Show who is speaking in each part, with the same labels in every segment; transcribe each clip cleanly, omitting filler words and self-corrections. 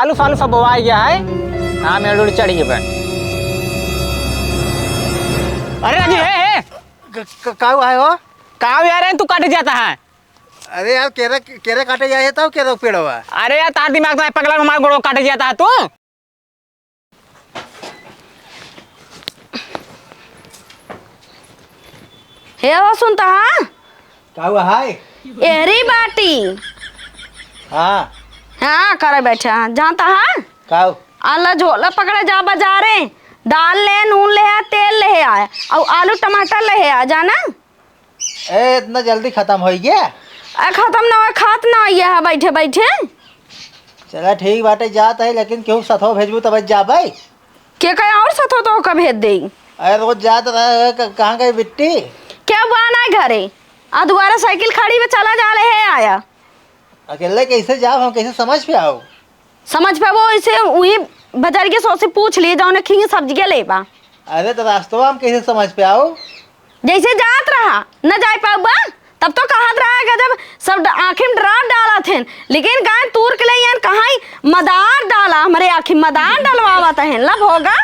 Speaker 1: आलू फालू सब बोआ गया है। हाँ मेरे चढ़ गए। अरे राजी है
Speaker 2: काऊ है हो
Speaker 1: कहाँ यार तू काटे जाता है।
Speaker 2: अरे यार केरे केरे काटे जाए तब केरे पेड़ हुआ।
Speaker 1: अरे यार तार दिमाग में पगला हमारे गोड़ों काटे जाता है तू।
Speaker 3: हे वो सुनता है
Speaker 2: काऊ है
Speaker 3: एरी बाटी।
Speaker 2: हाँ
Speaker 3: हाँ करे बैठे हैं जानता है।
Speaker 2: काऊ
Speaker 3: आला झोला पकड़े जा बाजारे दाल ले नून ले आ तेल ले आए और आलू टमाटर ले आ जाना।
Speaker 2: ए इतना जल्दी खत्म हो गया।
Speaker 3: खत्म ना हो खात ना है बैठे बैठे।
Speaker 2: चला ठीक बाटे जात है लेकिन क्यों सथो भेजबू तब जा भाई
Speaker 3: के कहीं और सतो तो का भेज दे।
Speaker 2: अरे रोज जात रहे कहाँ गई बिट्टी।
Speaker 3: क्या हुआ ना घरे आ दोबारा साइकिल खड़ी में चला जा रहे है आया।
Speaker 2: अकेले कैसे जाओ हम कैसे समझ पे आओ।
Speaker 3: समझ पे वो इसे वही बाजार के सौ से पूछ लिए जाओ ने खींच सब्जी के ले बा।
Speaker 2: अरे तो रास्तों हम कैसे समझ पे आओ।
Speaker 3: जैसे जात रहा न जा पाऊ बा तब तो कहत रहा जब सब आँखें में ड्राफ डाला थे लेकिन गाय तूर के लिए कहाँ मदार डाला हमारे आँखें मदार डलवाता है लब होगा।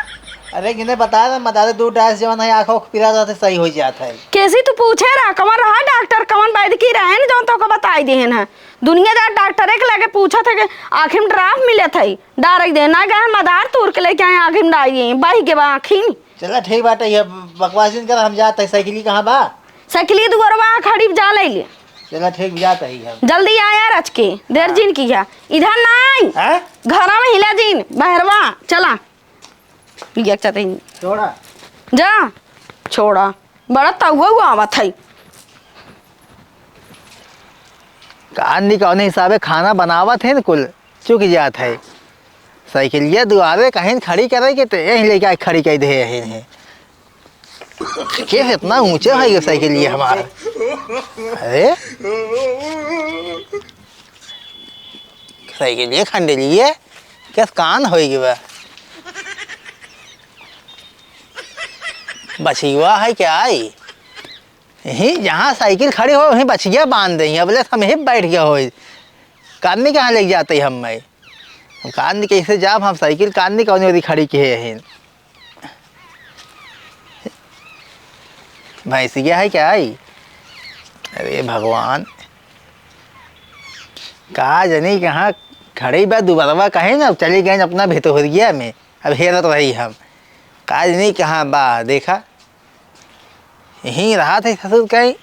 Speaker 2: अरे किन्हें बता रहा मदारे दूर डांस जवन है आँखों पिरा जाते सही हो जाता है।
Speaker 3: कैसी तू पूछे रहा कमर रहा डॉक्टर कमर वैद्य की रहे न जो तो को बताई दे है दुनियादार डॉक्टर एक लगे पूछा था कि आँखें में ड्राफ मिले थे डायरेक्ट देना गए मदार तूर के लेके आए आँखें में डालिए बही के आँखी।
Speaker 2: चला ठीक बात है बकवास कर हम जाते साइकिल कहाँ बा
Speaker 3: साइकिल दुआरवा खड़ी जा ले।
Speaker 2: चला ठीक जाता ही हम
Speaker 3: जल्दी आया रच के देर जीन की क्या इधर ना आई घर में हिला जीन बहरवा चला
Speaker 2: छोड़ा
Speaker 3: जा छोड़ा बड़ा तहुआ हुआ आवत है।
Speaker 2: कान कौन हिसाबे खाना बनावत है न कुल चुक जात है साइकिल ये दुआरे कहीं खड़ी करे के तो यहीं लेके खड़ी कर दे है कैसे इतना ऊंचे है ये साइकिल ये हमारा। अरे साइकिल ये खंडे लिए क्या कान होगी वह बछिया है क्या आई यहीं जहाँ साइकिल खड़ी हो वहीं बछिया बांध दें अब ले हम यहीं बैठ गया हो काननी कहाँ ले जाते हम मैं काननी कैसे जाब हम साइकिल काननी कौन वाली खड़ी की है यहीं भैंसिया है क्या आई। अरे भगवान कहा जनी कहाँ खड़ी बा दोबारा कहीं ना चली गए अपना भितोरिया में अब हेरत रही हम कहा जनी कहाँ बा देखा यहीं रहा था ससुर कहीं।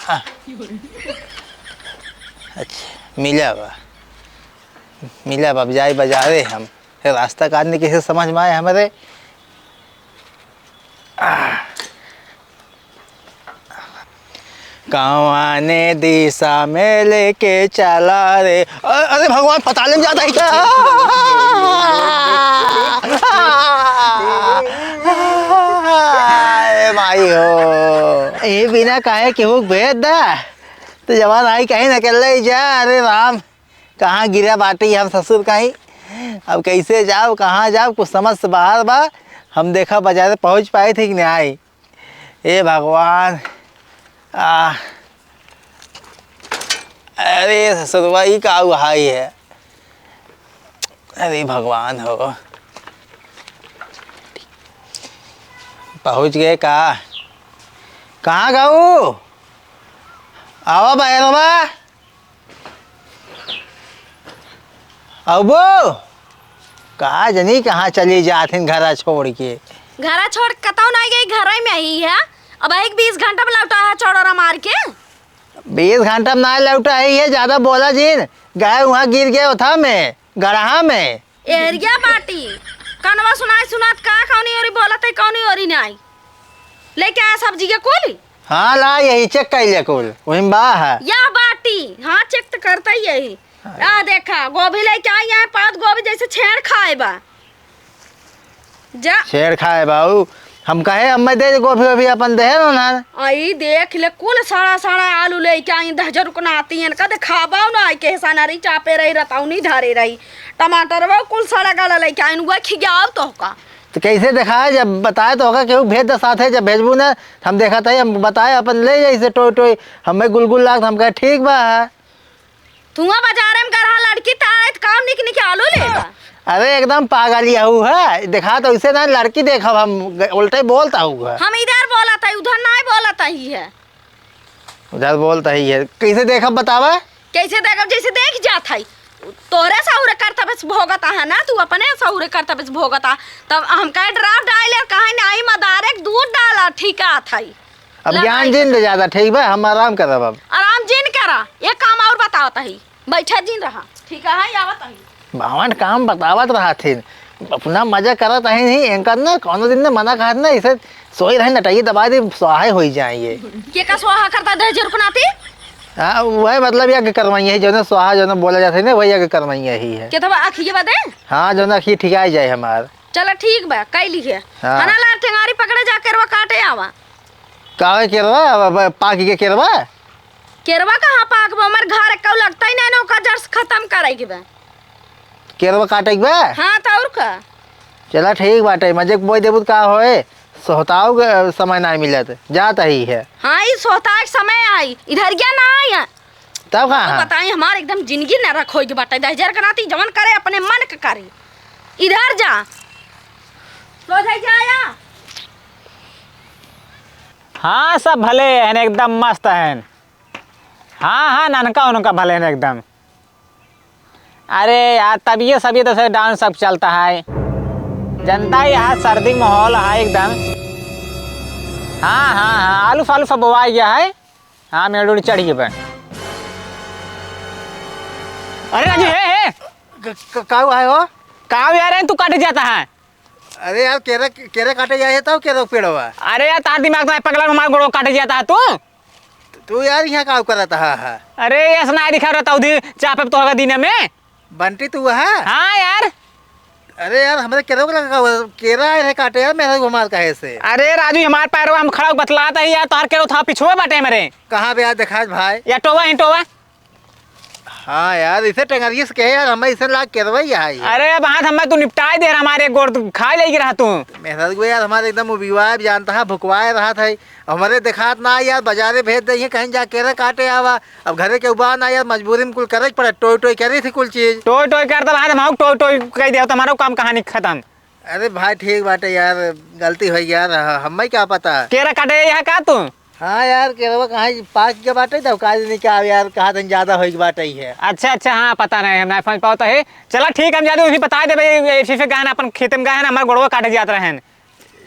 Speaker 2: हाँ। अच्छा मिला अब जाए बाजारे हम फिर रास्ता काटने कैसे समझ में आए हमारे। कौने दिशा में लेके चला रे अरे भगवान पताले में जाता है क्या। अरे भाई हो ये बिना कहे केहू भेज दा तो जवान आई कहीं निकल जा। अरे राम कहाँ गिरा बाटी हम ससुर कहीं अब कैसे जाओ कहाँ जाओ कुछ समझ से बाहर बा। हम देखा बाजार पहुँच पाए थे कि नहीं आई। ए भगवान अरे ससुरवा ही का हाई है। अरे भगवान हो पहुँच गए कहाँ गाऊ आवा बैरवा अबो कहा जनी कहाँ चली जाते घरा छोड़ के।
Speaker 3: घरा छोड़ कतौ नहीं गई घर में ही है अब एक 20 घंटा में लौटा है चौड़ा मार के
Speaker 2: 20 घंटा में ना लौटा है ये ज्यादा बोला जीन गए वहाँ गिर गए था मैं गढ़ा में
Speaker 3: एरिया बाटी कनवा सुनात का कौनी ओरी बोलत है कौनी ओरी नहीं लेके आया सब्जी के कुल।
Speaker 2: हाँ ला यही चेक कर लिया कुल वही बा है
Speaker 3: या बाटी हाँ चेक तो करता ही यही आ देखा गोभी लेके आई है पात गोभी जैसे छेड़ खाए बा जा
Speaker 2: छेड़ खाए बाऊ हम कहे अम्मा दे गोभी वोभी अपन दे ना
Speaker 3: आई देख ले कुल साड़ा आलू लेके आई दहजर को नाती है कद खाबाऊ ना के सनारी चापे रही रताऊ नहीं धरे रही टमाटर वो कुल साड़ा गाला लेके आई वो खिगाव तो का
Speaker 2: तो कैसे दिखाए जब बताए तो होगा केहू भेज दे साथ है जब भेजबू ना हम देखा था हम बताए अपन ले जैसे टोई टोई हमें गुलगुल लाग हम कहे ठीक बा
Speaker 3: तुआ बाजार में गरहा लड़की
Speaker 2: अरे एकदम पागलिया हूँ है, देखा तो उसे ना लड़की देखा हम उल्टे बोलता हूँ।
Speaker 3: हम इधर बोला था उधर नहीं बोला था ही है।
Speaker 2: उधर बोलता ही है, कैसे देखा बतावा?
Speaker 3: कैसे देखा? जैसे देख जात है तोरे सहुरे कर्तव्य भोगता है ना, तू अपने सहुरे कर्तव्य भोगता। तब हम कहे ड्राफ डाले कहे नहीं मदारे दूध डाला ठीक था।
Speaker 2: अब ज्ञान जिन दे ज्यादा ठीक बा, हम आराम करब अब।
Speaker 3: आराम जिन करा, एक काम और बतावता ही, बैठा जिन रहा ठीक है आवत ही।
Speaker 2: भगवान काम बतावत रहा थे, अपना मजा करत है नहीं एंकर ना कौनो दिन ने मना कर ना इसे सोई रहे नटाइए दबा दे सहाय हो जाएंगे।
Speaker 3: के का स्वाहा करता दे जरकुनाती?
Speaker 2: हाँ वही मतलब या करवाइए है जो ना स्वाहा जो ना बोला जाता है ना वही आगे करवाइए ही है।
Speaker 3: के तब आखिए बदे?
Speaker 2: हाँ जो ना ठीक आ जाए हमार।
Speaker 3: चलो ठीक बा कई लिखे।
Speaker 2: हाँ।
Speaker 3: हना ला टेंगारी पकड़े जा करवा काटे आवा।
Speaker 2: कावे केरवा पाकी के केरवा?
Speaker 3: केरवा कहाँ पाक बा? हमार घर कौ लगता ही नहीं नौका जर्स खत्म करेगी बा।
Speaker 2: केरवा काटे के बा?
Speaker 3: हाँ तो और का?
Speaker 2: चला ठीक बाटे मजे बोई देबू का होए सोहताओ के समय ना मिलत जाता ही है।
Speaker 3: हाँ ये सोता एक समय आई इधर क्या ना आई
Speaker 2: तब
Speaker 3: तो
Speaker 2: कहाँ
Speaker 3: बताई हमार एकदम जिंदगी न रखोगी बाटे 10,000 का नाती जवन करे अपने मन का करे। इधर जा सो जाई जाया।
Speaker 1: हाँ सब भले हैं एकदम मस्त हैं। हाँ हाँ ननका उनका भले हैं एकदम। अरे यार तबीयत सभी तो से डांस सब चलता है, जनता यहाँ सर्दी माहौल है एकदम। हाँ हाँ हाँ आलू फालू सब बोआ गया है। हाँ मेड़ चढ़ गए पे। अरे राजू हे
Speaker 2: का हुआ है हो?
Speaker 1: कहाँ यार है तू काटे जाता है?
Speaker 2: अरे यार केरे केरे काटे जाए तो केरे पेड़ हुआ।
Speaker 1: अरे यार तार दिमाग में पगला हमारे गोड़ो काटे जाता है
Speaker 2: तू यार यहाँ का करता है?
Speaker 1: अरे ऐसा ना दिखा रहा था उधर चापे तो होगा दिन में
Speaker 2: बंटी तू है?
Speaker 1: हाँ यार।
Speaker 2: अरे यार हमारे केरा केरा है काटे यार मेरा घुमार कहे से।
Speaker 1: अरे राजू हमारे पैरों हम खड़ा बतलाता है यार तार केरो था पिछुआ बाटे मेरे।
Speaker 2: कहाँ पे यार देखा भाई?
Speaker 1: या टोवा ही टोवा।
Speaker 2: हाँ यार इसे टंगरिए से कहे यार हमें इसे लाग केरवाई है।
Speaker 1: अरे बात हमें तू निपटाए दे रहा हमारे गोड़ खा लेगी रहा तू।
Speaker 2: मेहनत को यार हमारे एकदम विवाह जानता है भुकवाए रहा था हमारे देखात ना यार बाजारे भेज दे कहीं जा केरा काटे आवा। अब घरे के उबा ना यार मजबूरी में कुल करे पड़े टोई टोई करी थी कुल चीज।
Speaker 1: टोई टोई करता रहा हम टोई टोई कह दिया तुम्हारा काम कहानी खत्म।
Speaker 2: अरे भाई ठीक बाटे यार गलती हुई यार हमें क्या पता।
Speaker 1: केरा काटे यहाँ का तू?
Speaker 2: हाँ यार केरवा कहाँ पाक के बाटे तो काज नहीं क्या यार कहा था ज्यादा हो बाटे ही है।
Speaker 1: अच्छा अच्छा हाँ पता नहीं हम नहीं समझ पाता है। चला ठीक हम जाते उसी बता दे भाई शीशे गहना अपन खेत में गए ना हमारे गोड़वा काटे जाते रहे।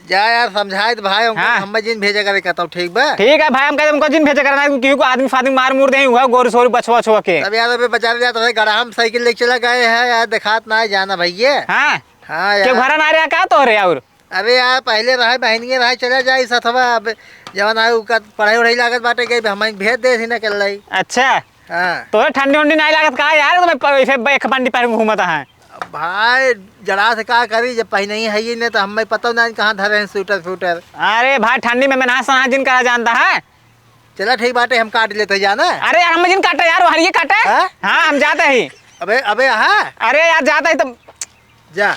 Speaker 2: जा यार समझाए तो भाई
Speaker 1: हाँ।
Speaker 2: हम जिन भेजे करे कहता हूँ ठीक बा।
Speaker 1: ठीक है भाई हम कहते उनको जिन भेजा करना क्योंकि को आदमी फादमी मार मुर दे हुआ गोर सोर बछवा छुआ के।
Speaker 2: अब यार अभी बाजार जाते रहे गड़ा हम साइकिल लेके चला गए हैं यार देखात ना जाना भैया।
Speaker 1: हाँ
Speaker 2: हाँ
Speaker 1: क्यों
Speaker 2: यार
Speaker 1: घर ना रहा का तो रे और?
Speaker 2: अरे यार पहले रहा बहनिए रहा चला जाए अथवा अब जवन आए पढ़ाई वढ़ाई लागत बाटे गई हमें भेज दे थी ना कल रही।
Speaker 1: अच्छा
Speaker 2: हाँ
Speaker 1: तो ठंडी उंडी नहीं लागत का यार तो एक बंडी पैर घूमता है
Speaker 2: भाई जरा से का करी जब पहले ही है ही नहीं तो हमें पता नहीं कहाँ धरे हैं स्वेटर फ्यूटर।
Speaker 1: अरे भाई ठंडी में नहा सना जिन कहा जानता है।
Speaker 2: चला ठीक बाटे हम काट लेते जाना।
Speaker 1: अरे यार हम जिन काटे यार हर ये काटे।
Speaker 2: हाँ?
Speaker 1: हाँ हम जाते ही।
Speaker 2: अबे अबे हाँ
Speaker 1: अरे यार जाता ही तो
Speaker 2: जा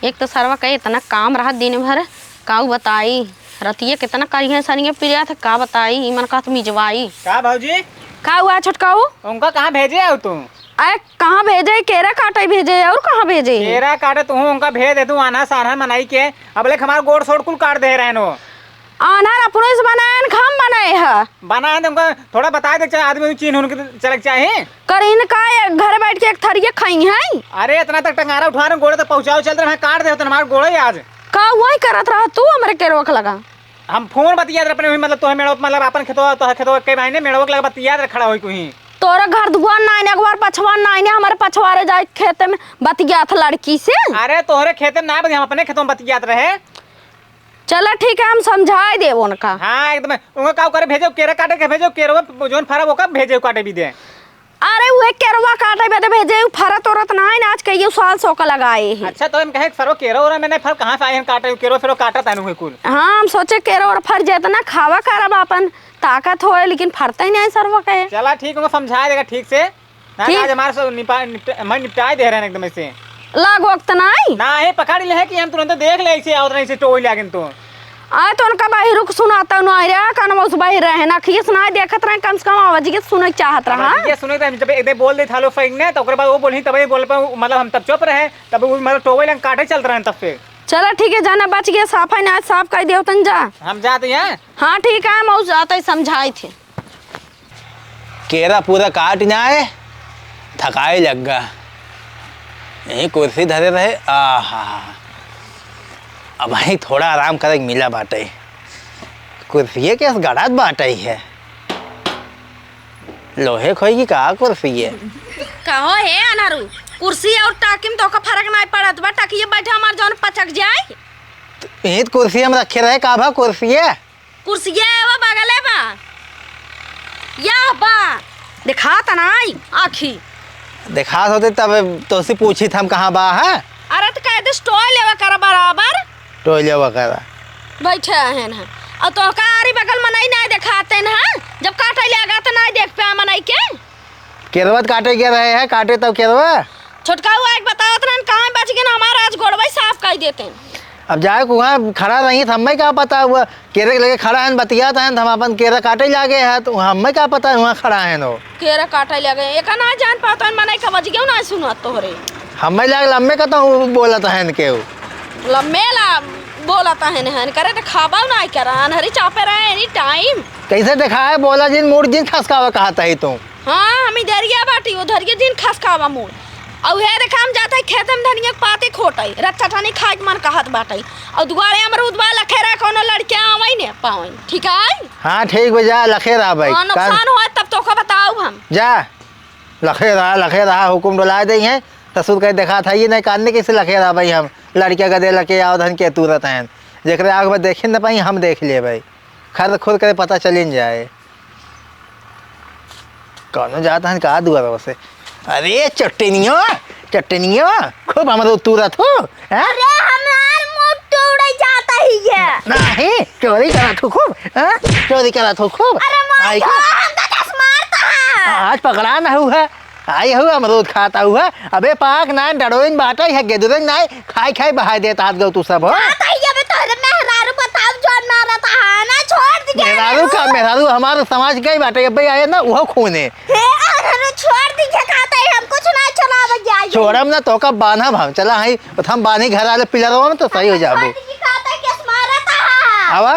Speaker 3: एक तो सरवा कहे इतना काम रहा दिन भर काऊ बताई रतिया कितना करी है सनिया प्रिया था का बताई मन का मिजवाई
Speaker 1: का भाजी
Speaker 3: का हुआ छोटकाऊ?
Speaker 1: उनका कहाँ भेजे हो तुम?
Speaker 3: अरे कहाँ भेजे? केरा काटे भेजे और कहाँ भेजे?
Speaker 1: केरा काटे तू उनका भेज दे तू आना सारा मनाई के अब ले हमारा गोड़ सोड़ कुल काट दे रहे हैं।
Speaker 3: आनार अपनो से बनाए हम बनाए है
Speaker 1: बनाए तुमको थोड़ा बता दे आदमी चीन उनके चलक चाहे
Speaker 3: करीन का घर बैठ के एक थरिया खाई है।
Speaker 1: अरे इतना तक टंगारा उठा रहे गोड़े तक पहुँचाओ चल रहे काट दे हमारे गोड़े आज
Speaker 3: का वही करत रहा तू हमारे के रोक लगा।
Speaker 1: हम फोन बतिया अपने मतलब तो मेड़ो मतलब अपन खेतो तो खेतो के महीने मेड़ो लगा बतिया खड़ा हुई कोई
Speaker 3: तोरा घर दुआ नाइन एक बार पछवा नाइन हमारे पछवारे जाए खेत में बतिया था लड़की से।
Speaker 1: अरे तोहरे खेत में ना हम अपने खेतों में बतियात रहे।
Speaker 3: चला ठीक है हम समझाए दे उनका।
Speaker 1: हाँ एकदम उनको का करे भेजो केरा काटे के भेजो केरवा जोन फरा वो कब भेजे काटे भी दे।
Speaker 3: अरे वो केरवा काटे बदे भेजे फरा तोरत ना है आज कई साल सौ का लगाए हैं।
Speaker 1: अच्छा तो हम कहे फरो केरा और मैंने फर कहाँ से आए हैं काटे केरो फिर काटा तानु है कुल।
Speaker 3: हाँ हम सोचे केरा और फर जाता ना खावा करब अपन ताकत हो लेकिन फरता ही नहीं सरवा कहे।
Speaker 1: चला ठीक उनको समझा देगा ठीक से ना आज हमारे सब निपटाए दे रहे हैं एकदम ऐसे
Speaker 3: लाग वक्त नहीं
Speaker 1: ना है पकड़ ले है कि हम तुरंत देख ले ऐसे और नहीं से टोई लागन तो
Speaker 3: आए तो उनका बाहर रुक सुनाता न आ रहा कान उस बाहर रहे ना खिए सुना देखत रहे कम से कम आवाज के सुने चाहत रहा
Speaker 1: ये सुने तो जब एक बोल दे थालो फेंक ने तो ओकरे बाद वो बोली तब बोल पे मतलब हम तब चुप रहे तब वो मतलब टोवे लंग काटे चल रहे हैं तब से।
Speaker 3: चलो ठीक है जाना बच गया साफ है ना साफ कर दियो तन जा
Speaker 1: हम जाते हैं।
Speaker 3: हाँ ठीक है मौज जाते समझाई थे
Speaker 2: केरा पूरा काट जाए थकाई लग गया यही कुर्सी धरे रहे आहा अब वहीं थोड़ा आराम करे मिला बाटे कुर्सी के गड़ात बाटे है लोहे खोई की कहा कुर्सी है
Speaker 3: कहो है अनारू कुर्सी और टाकी में तो का फर्क नहीं पड़त बा टाकी बैठे हमार जौन पचक जाए
Speaker 2: यही कुर्सी हम रखे रहे का भा कुर्सी है
Speaker 3: कुर्सिया है वो बगले बा या बा दिखा तनाई आखी
Speaker 2: देखा होते तब तो से पूछी हम कहाँ बा है
Speaker 3: अरे तो कह दे स्टॉल लेवा कर बराबर
Speaker 2: टोले वगैरह
Speaker 3: बैठे हैं ना और तो का आरी बगल में नहीं दिखाते ना जब काटे लेगा तो नहीं देख पे मनई के
Speaker 2: केरवत काटे के रहे हैं काटे तब केरवा
Speaker 3: छोटका हुआ एक बताओ तो कहाँ बच गए ना हमारा आज गोड़वाई साफ कर देते हैं
Speaker 2: अब जाए वहाँ खड़ा रही हमें क्या पता हुआ केरे लगे खड़ा है बतियाता है हम अपन केरा काटे लागे है तो हमें क्या पता है वहाँ खड़ा है नो
Speaker 3: केरा काटे लगे एक ना जान पाता है मनई समझ गए ना सुना तोहरे
Speaker 2: हमें लागे लम्बे का तो बोला था के
Speaker 3: लम्बे ला बोला था है करे तो खाबा ना करा हरी चापे रहे एनी टाइम
Speaker 2: कैसे देखा है बोला जिन मूड जिन खसकावा कहा था ही तुम
Speaker 3: हाँ हम इधरिया बाटी उधरिया दिन खसकावा मूड और हे देखा हम जाते खेत में धनिया के पाते खोटाई रक्षा ठानी खाए मन कहत बाटाई और दुआरे अमरूद बा लखेरा कोनो लड़के आवई ने पावई ठीक है
Speaker 2: हाँ ठीक बजा लखे रहा भाई
Speaker 3: हाँ नुकसान हुआ तब तो का बताओ हम
Speaker 2: जा लखे रहा हुकुम डुला दे हैं ससुर कहीं देखा था ये नहीं काटने कैसे लखे रहा भाई हम लड़के गदे लके आओ धन के तुरंत हैं जेकरे आग में देखे न पाई हम देख लिए भाई खर खुद करे पता चलिन जाए कौन जाता है कहा दुआ से अरे चट्टनियों खूब हमारे तुरंत हो
Speaker 3: अरे हमार मुंह तोड़ जाता ही है
Speaker 2: नहीं चोरी करा तू खूब चोरी करा तू खूब
Speaker 3: अरे मारता है
Speaker 2: आज पकड़ा ना हुआ आई हुआ अमरूद खाता हुआ अबे पाक ना डरोइन बाटा है गेदुरन ना खाई खाई बहा देता हाथ गौ तू सब हो
Speaker 3: मेहरारू बताओ जो ना रहता है ना छोड़ दीजिए
Speaker 2: मेहरारू हमारे समाज के ही बाटे अबे आए ना वो खूने
Speaker 3: छोड़ दीजिए कहते हैं हम कुछ ना चलावे जाए
Speaker 2: छोड़म ना तो का बांधा भाव चला है हम बांधी घर वाले पिलरवा में तो सही हो जाबो आवा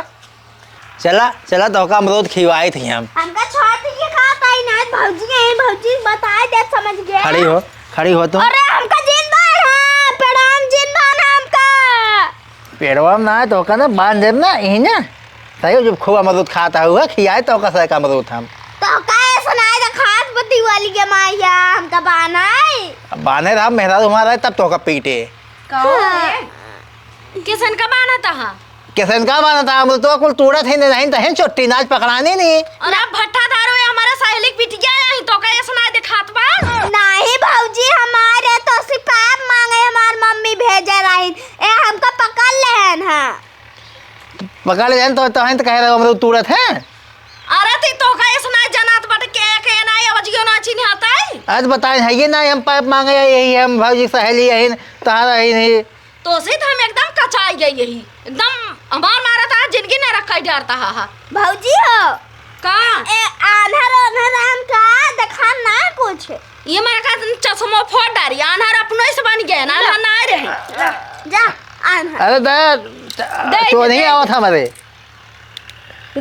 Speaker 2: चला तो का अमरूद खिवाई थी
Speaker 3: हमका छोड़ दीजिए खाता ही ना भौजी बताए दे समझ गए
Speaker 2: खड़ी हो तुम
Speaker 3: अरे हमका जिंदा है पेड़ाम जिंदा ना हमका
Speaker 2: पेड़वा में ना तो का ना बांध दे ना यही ना सही जब खूब अमरूद खाता हुआ खियाए तो का सही का अमरूद हम
Speaker 3: तो काय सुनाए तो खास बुद्धि वाली के माया हमका बानाई
Speaker 2: बाने रहा मेहरारू हमारा तब तो का पीटे
Speaker 3: किसन का बाना था
Speaker 2: किसन का बाना था अमरूद तो कुल तोड़ा थे नहीं तहन चोटी नाच पकड़ानी नहीं
Speaker 3: और अब भट्टा दारो है हमारा सहेली पिटिया यही तो का सुनाए दिखात बा नहीं भौजी हमारे तो सिर्फ आप मांगे हमार मम्मी भेजे रही ए हमका पकड़ लेहन हां
Speaker 2: पकड़ लेन तो तहन कह रहे अमरूद तोड़ा थे
Speaker 3: अरे ती तो का सुनाए जनात बट के ना अवजियो ना चिन्ह आता है
Speaker 2: आज बताए है ये ना हम पाइप मांगे यही हम भौजी सहेली यही तारा ही नहीं
Speaker 3: तो से हम एकदम कचाई गई यही एकदम हमार मारा था जिंदगी न रखा डरता हा भौजी हो का ए आन्हर हम का देखा ना कुछ ये मेरा का चश्मा फोड़ डारी आन्हर अपने से बन गया ना ना रहे जा आन्हर
Speaker 2: अरे दे तो नहीं आवा था हमारे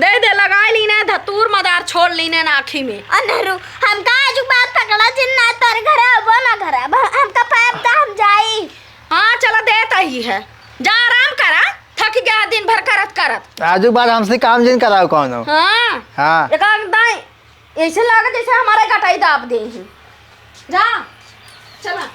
Speaker 3: दे लगा लीने धतूर मदार छोड़ लीने ना आँखी में अनहरू हम का आज बात पकड़ा जिन्ना तर घर वो ना घर हम का पाप दा हम जाई हां चला देता ही है जा आराम करा थक गया दिन भर करत
Speaker 2: आजू बाद हमसे काम जिन कराओ कौन हो
Speaker 3: हां एकदम ऐसे लगा जैसे हमारे कटाई दाब दे जा चला